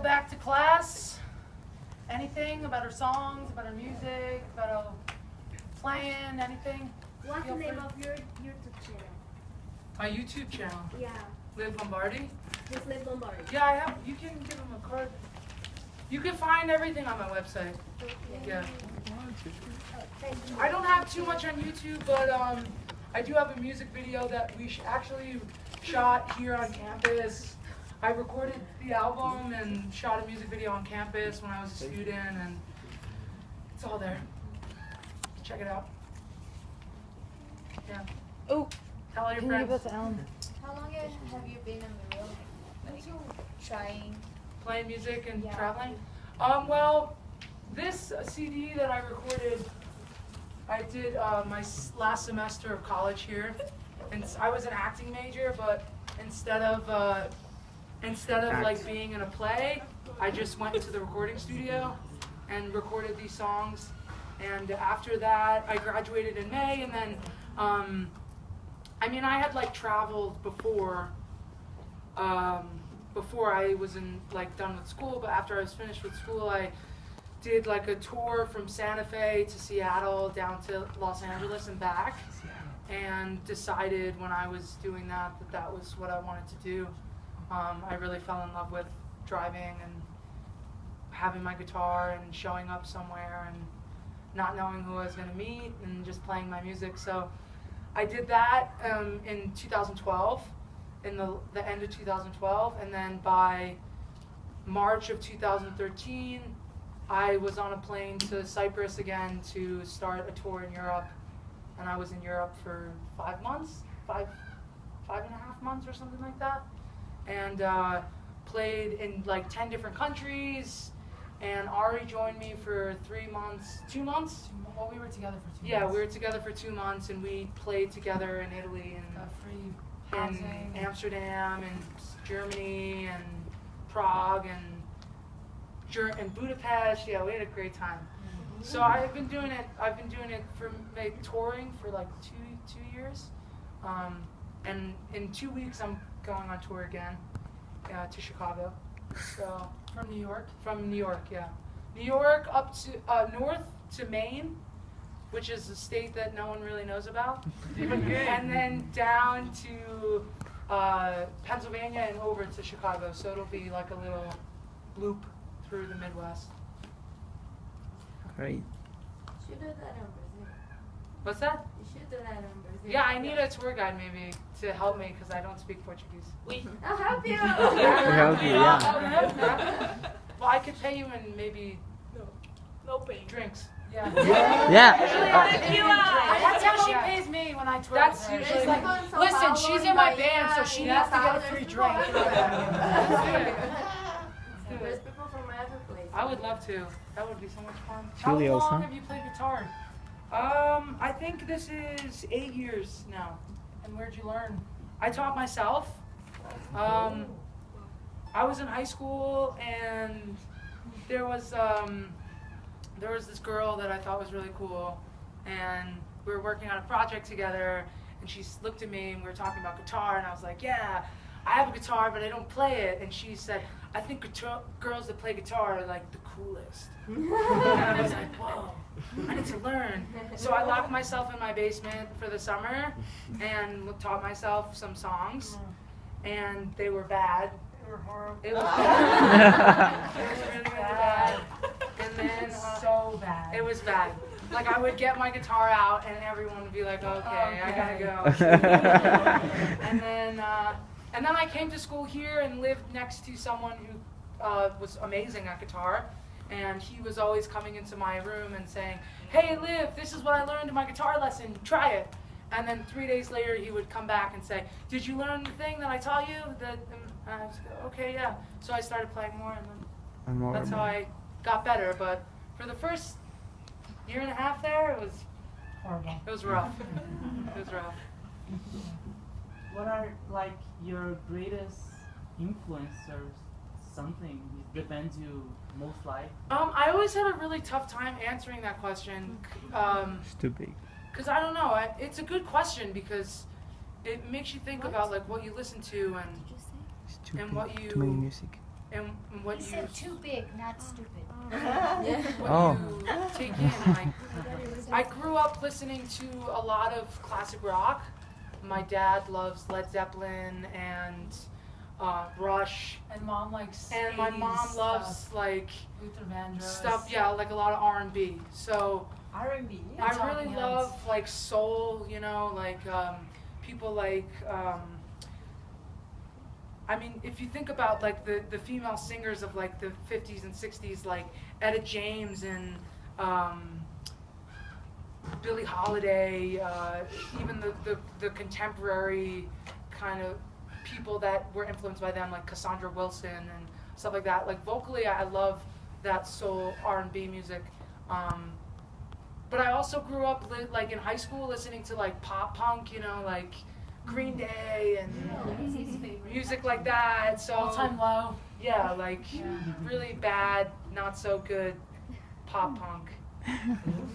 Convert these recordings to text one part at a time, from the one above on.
back to class. Anything about our songs, about our music, about our playing, anything? What's the name of your YouTube channel? My YouTube channel? Yeah. Liv Lombardi? Who's Liv Lombardi? Yeah, I have. You can give them a card. You can find everything on my website. Okay. Yeah. Thank you. I don't have too much on YouTube, but I do have a music video that we actually shot here on campus. I recorded the album and shot a music video on campus when I was a student, and it's all there. Check it out. Yeah. Oh, Tell all your can you friends. give that to Ellen? How long have you been on the road? Like trying? Playing music and Yeah. traveling. Well, this CD that I recorded, I did my last semester of college here, and I was an acting major, but instead of like being in a play, I just went to the recording studio and recorded these songs. And after that, I graduated in May, and then I mean, I had like traveled before I was done with school, but after I was finished with school, I did like a tour from Santa Fe to Seattle down to Los Angeles and back, and decided when I was doing that was what I wanted to do. I really fell in love with driving and having my guitar and showing up somewhere and not knowing who I was going to meet and just playing my music. So I did that in 2012, in the end of 2012, and then by March of 2013, I was on a plane to Cyprus again to start a tour in Europe, and I was in Europe for 5 months, five and a half months or something like that, and played in like 10 different countries. And Ari joined me for 3 months, 2 months? Well, we were together for 2 months. Yeah, we were together for 2 months, and we played together in Italy and free in housing. Amsterdam and Germany and Prague and Budapest. Yeah, we had a great time. Mm-hmm. So I've been doing it for touring for like two years, and in 2 weeks I'm going on tour again to Chicago. So From New York? from New York, yeah. New York up to north to Maine, which is a state that no one really knows about, and then down to Pennsylvania and over to Chicago. So it'll be like a little loop through the Midwest. Great. You should do that in Brazil. What's that? You should do that in Brazil. Yeah, I need a tour guide maybe to help me because I don't speak Portuguese. I'll help you. help you, yeah. Well, I could pay you in maybe No pain. drinks. Yeah. Yeah. That's how she pays me when I tour. That's with her. usually- She's like, It's like listen, Sao she's Paulo in my and band, so Bahia, she yeah, needs to get a there's free people drink. There's people from every place. I would love to. That would be so much fun. Julie How also. long have you played guitar? I think this is 8 years now. And where'd you learn? I taught myself. I was in high school, and there was this girl that I thought was really cool, and we were working on a project together, and she looked at me and we were talking about guitar, and I was like, yeah, I have a guitar, but I don't play it. And she said, I think girls that play guitar are like the coolest. And I was like, whoa, I need to learn. So I locked myself in my basement for the summer and taught myself some songs, and they were bad. They were horrible. It was bad. It was really, really bad. And then So bad. it was bad. Like I would get my guitar out, and everyone would be like, "Okay, I gotta go." And then I came to school here and lived next to someone who was amazing at guitar, and he was always coming into my room and saying, "Hey, Liv, this is what I learned in my guitar lesson. Try it." And then 3 days later, he would come back and say, "Did you learn the thing that I taught you?" And I was like, "Okay, yeah." So I started playing more, and then that's how I got better. But for the first year and a half there, it was Horrible. rough. It was rough. What are like your greatest influence or something that bands you most like? I always had a really tough time answering that question. It's too big. Because I don't know. It's a good question because it makes you think about like what you listen to It's too and big. what Too many you music. and what He you said too big, not stupid. what Oh. you take in. Like, I grew up listening to a lot of classic rock. My dad loves Led Zeppelin and Rush, And mom likes and my mom 80s loves stuff, like Luther Vandross. stuff. Yeah, like a lot of R&B. So R&B. I Talking really Heads. love like soul. You know, like people like. I mean, if you think about like the female singers of like the 50s and 60s, like Etta James and Billie Holiday, even the contemporary kind of people that were influenced by them, like Cassandra Wilson and stuff like that. Like vocally, I love that soul R&B music. But I also grew up like in high school listening to like pop punk, you know, like Green Day and music like that. So All time low. yeah, like really bad, not so good pop punk.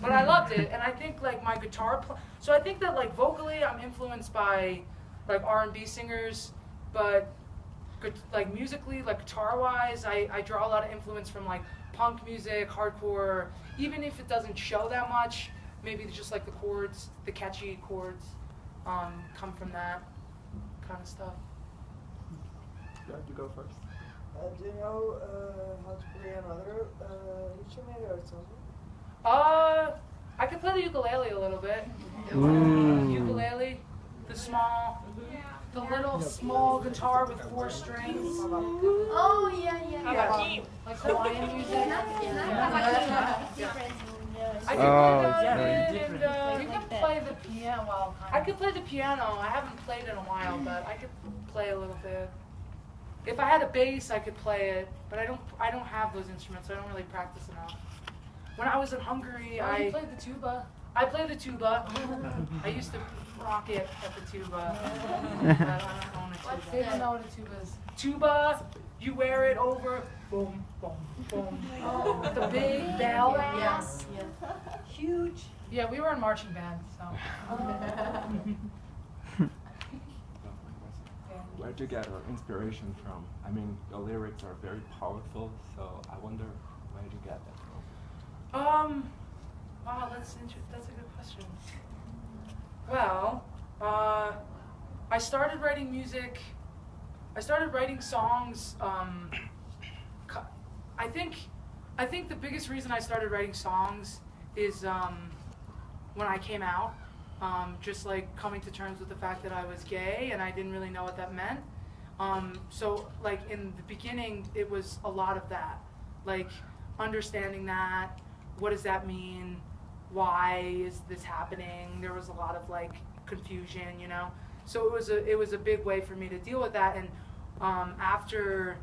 But I loved it, and I think like my guitar. So I think that like vocally, I'm influenced by like R&B singers, but like musically, like guitar-wise, I draw a lot of influence from like punk music, hardcore. Even if it doesn't show that much, maybe just like the chords, the catchy chords, come from that kind of stuff. You have to go first. Do you know how to play another instrument or something? I could play the ukulele a little bit. Ooh. Ukulele, the little small guitar with 4 strings. Oh, yeah, yeah. Yeah, like Hawaiian music. I can Oh, play it's that, very and, You can play the piano while I could play the piano. I haven't played in a while, but I could play a little bit. If I had a bass, I could play it, but I don't have those instruments, so I don't really practice enough. When I was in Hungary, you I played the tuba. play the tuba. I used to rock it at the tuba. But I don't own a They don't tuba. know what a tuba is. Tuba, you wear it over, boom, boom, boom. With the big bell. Yes. Huge. Yeah, we were in marching band, so. Where do you get your inspiration from? I mean, the lyrics are very powerful, so I wonder where do you get that from? Wow, that's a good question. Well, I started writing music. I started writing songs. I think the biggest reason I started writing songs is when I came out. Just like coming to terms with the fact that I was gay and I didn't really know what that meant. So like in the beginning, it was a lot of that, like understanding that, what does that mean? Why is this happening? There was a lot of like confusion, you know? So it was a big way for me to deal with that. And after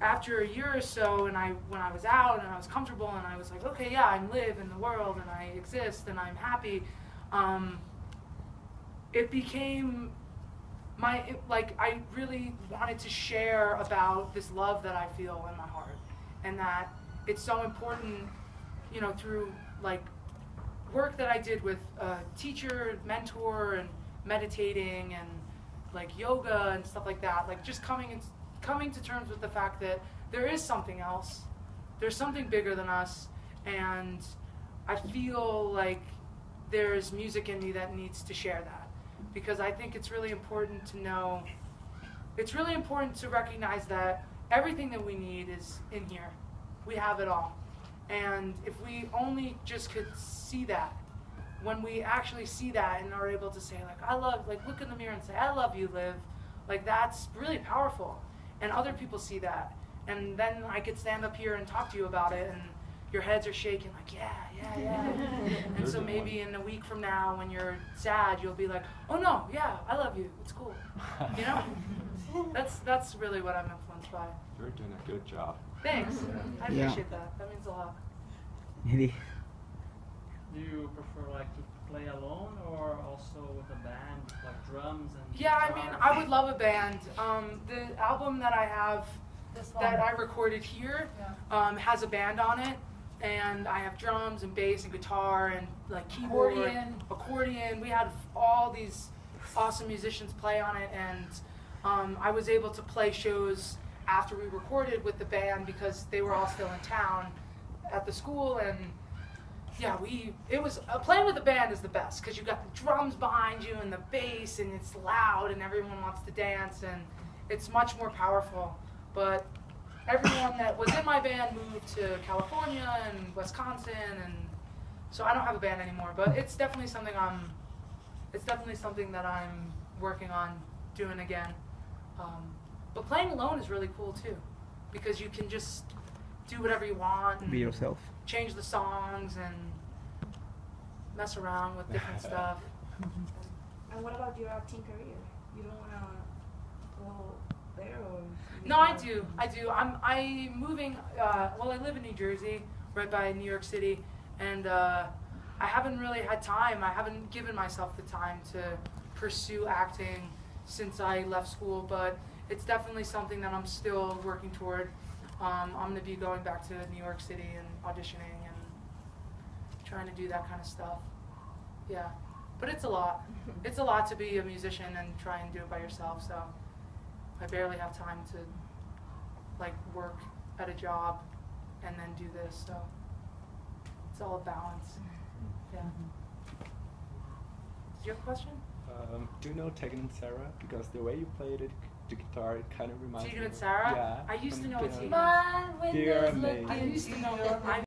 a year or so, and when I was out and I was comfortable and I was like, okay, yeah, I live in the world and I exist and I'm happy. It became I really wanted to share about this love that I feel in my heart, and that it's so important, you know, through like work that I did with a teacher, mentor, and meditating and like yoga and stuff like that, like just coming to terms with the fact that there is something else, there's something bigger than us, and I feel like there's music in me that needs to share that. Because I think it's really important to know, it's really important to recognize that everything that we need is in here. We have it all. And if we only just could see that, when we actually see that and are able to say like, look in the mirror and say, I love you, Liv, like that's really powerful. And other people see that. And then I could stand up here and talk to you about it, and your heads are shaking like, yeah. And so maybe in a week from now when you're sad, you'll be like, oh no, yeah, I love you, it's cool. You know? That's really what I'm influenced by. You're doing a good job. Thanks. I Yeah. appreciate that. That means a lot. It is. Do you prefer like to play alone or also with a band, like drums and Yeah, I mean, I guitar? would love a band. The album that I have This that one. I recorded here Yeah. has a band on it, and I have drums and bass and guitar and like keyboard, accordion. We had all these awesome musicians play on it, and I was able to play shows after we recorded with the band because they were all still in town at the school, and yeah, it was playing with the band is the best because you got the drums behind you and the bass and it's loud and everyone wants to dance and it's much more powerful. But everyone that was in my band moved to California and Wisconsin, and so I don't have a band anymore. But it's definitely something that I'm working on doing again. But playing alone is really cool too, because you can just do whatever you want and Be yourself. change the songs and mess around with different stuff. And what about your acting career? You don't want to go there, or? No, I do. I'm moving. Well, I live in New Jersey, right by New York City, and I haven't really had time. I haven't given myself the time to pursue acting since I left school, but it's definitely something that I'm still working toward. I'm going to be going back to New York City and auditioning and trying to do that kind of stuff. Yeah, but it's a lot. It's a lot to be a musician and try and do it by yourself, so I barely have time to like work at a job and then do this, so it's all a balance. Yeah. Did you have a question? Do you know Tegan and Sarah? Because the way you played it, the guitar, it kind of reminds me. Tegan and Sarah? Yeah. I used to know from Tegan. They're amazing. I used to know them.